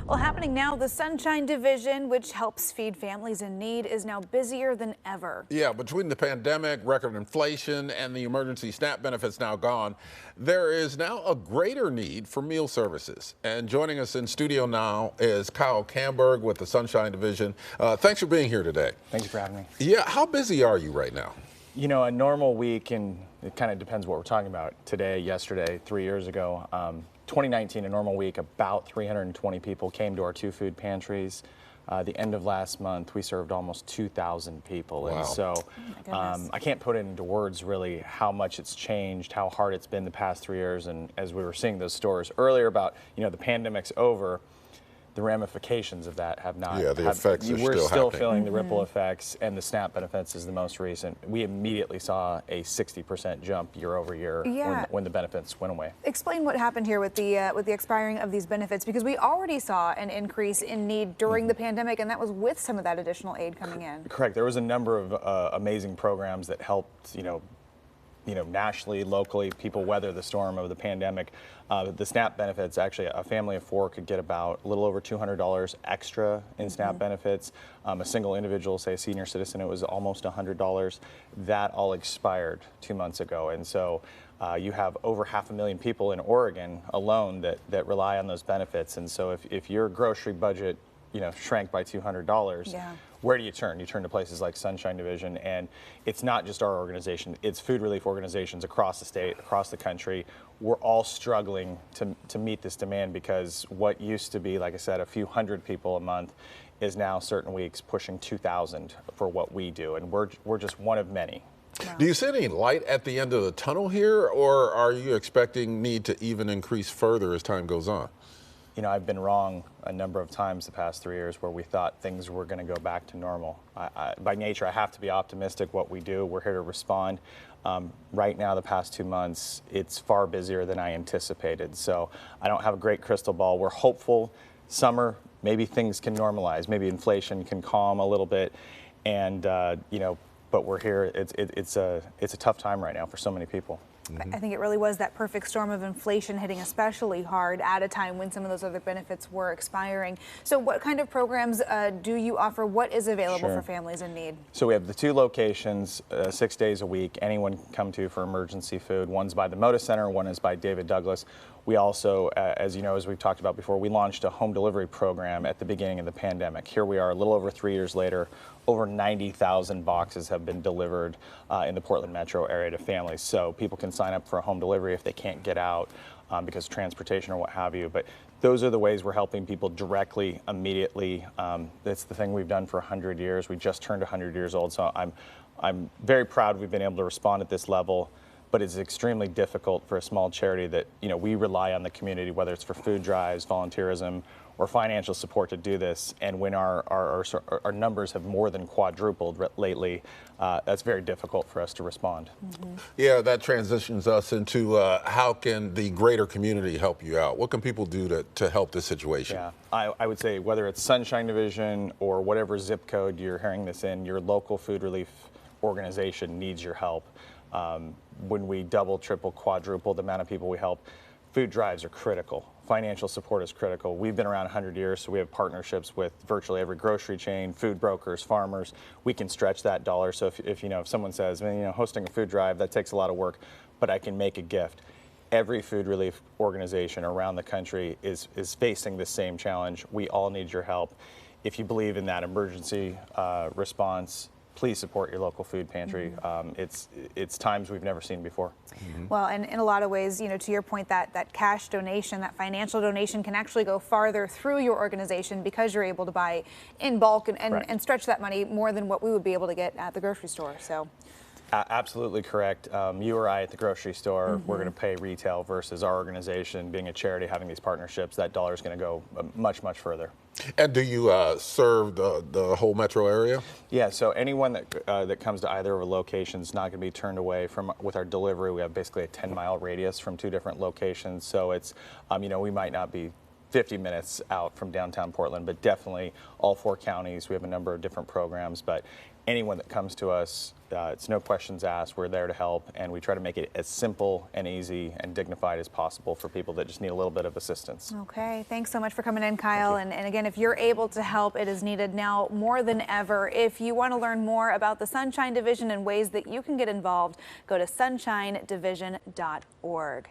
Well, happening now, the Sunshine Division, which helps feed families in need, is now busier than ever. Yeah, between the pandemic, record inflation, and the emergency SNAP benefits now gone, there is now a greater need for meal services. And joining us in studio now is Kyle Camberg with the Sunshine Division. Thanks for being here today. Thank you for having me. Yeah, how busy are you right now? You know, a normal week, and it kind of depends what we're talking about, today, yesterday, 3 years ago. 2019, a normal week, about 320 people came to our two food pantries. The end of last month, we served almost 2,000 people. Wow. And so Oh I can't put it into words really how much it's changed, how hard it's been the past 3 years. And as we were seeing those stories earlier about, you know, the pandemic's over, the ramifications of that have not. Yeah, the effects are we're still still happening. feeling the ripple effects, and the SNAP benefits is the most recent. We immediately saw a 60% jump year over year when the benefits went away. Explain what happened here with the expiring of these benefits, because we already saw an increase in need during the pandemic, and that was with some of that additional aid coming in. Correct. There was a number of amazing programs that helped, you know, nationally, locally, people weather the storm of the pandemic. The SNAP benefits, actually, a family of four could get about a little over $200 extra in SNAP benefits. A single individual, say a senior citizen, it was almost $100. That all expired 2 months ago. And so you have over 500,000 people in Oregon alone that rely on those benefits. And so if your grocery budget, you know, shrank by $200, where do you turn? You turn to places like Sunshine Division, and it's not just our organization, it's food relief organizations across the state, across the country. We're all struggling to meet this demand, because what used to be, like I said, a few hundred people a month is now certain weeks pushing 2,000 for what we do, and we're just one of many. Wow. Do you see any light at the end of the tunnel here, or are you expecting need to even increase further as time goes on? You know, I've been wrong a number of times the past 3 years where we thought things were going to go back to normal. By nature, I have to be optimistic what we do. We're here to respond. Right now, the past 2 months, it's far busier than I anticipated. So I don't have a great crystal ball. We're hopeful summer, maybe things can normalize. Maybe inflation can calm a little bit. And, you know, but we're here. It's a tough time right now for so many people. I think it really was that perfect storm of inflation hitting especially hard at a time when some of those other benefits were expiring. So what kind of programs do you offer? What is available for families in need? So we have the two locations, 6 days a week. Anyone can come to for emergency food. One's by the Moda Center, one is by David Douglas. We also, as you know, as we've talked about before, we launched a home delivery program at the beginning of the pandemic. Here we are a little over 3 years later. Over 90,000 boxes have been delivered in the Portland metro area to families. So people can sign up for a home delivery if they can't get out because of transportation or what have you. But those are the ways we're helping people directly, immediately. That's the thing we've done for 100 years. We just turned 100 years old. So I'm very proud we've been able to respond at this level. But it's extremely difficult for a small charity that, you know, we rely on the community, whether it's for food drives, volunteerism, or financial support to do this. And when our numbers have more than quadrupled lately, that's very difficult for us to respond. Yeah, that transitions us into how can the greater community help you out? What can people do to help this situation? Yeah, I would say whether it's Sunshine Division or whatever zip code you're hearing this in, your local food relief organization needs your help. When we double, triple, quadruple the amount of people we help, food drives are critical. Financial support is critical. We've been around 100 years, so we have partnerships with virtually every grocery chain, food brokers, farmers. We can stretch that dollar. So if someone says, you know, hosting a food drive, that takes a lot of work, but I can make a gift. Every food relief organization around the country is facing the same challenge. We all need your help. If you believe in that emergency response, please support your local food pantry. It's times we've never seen before. Well, and in a lot of ways, you know, to your point, that cash donation, that financial donation can actually go farther through your organization because you're able to buy in bulk and stretch that money more than what we would be able to get at the grocery store. So. Absolutely correct. You or I at the grocery store, we're going to pay retail versus our organization being a charity, having these partnerships. That dollar is going to go much, much further. And do you serve the whole metro area? Yeah, so anyone that comes to either of our locations is not going to be turned away with our delivery. We have basically a 10-mile radius from two different locations. So it's, you know, we might not be 50 minutes out from downtown Portland, but definitely all 4 counties. We have a number of different programs, but anyone that comes to us, it's no questions asked. We're there to help, and we try to make it as simple and easy and dignified as possible for people that just need a little bit of assistance. Okay, thanks so much for coming in, Kyle. And again, if you're able to help, it is needed now more than ever. If you want to learn more about the Sunshine Division and ways that you can get involved, go to sunshinedivision.org.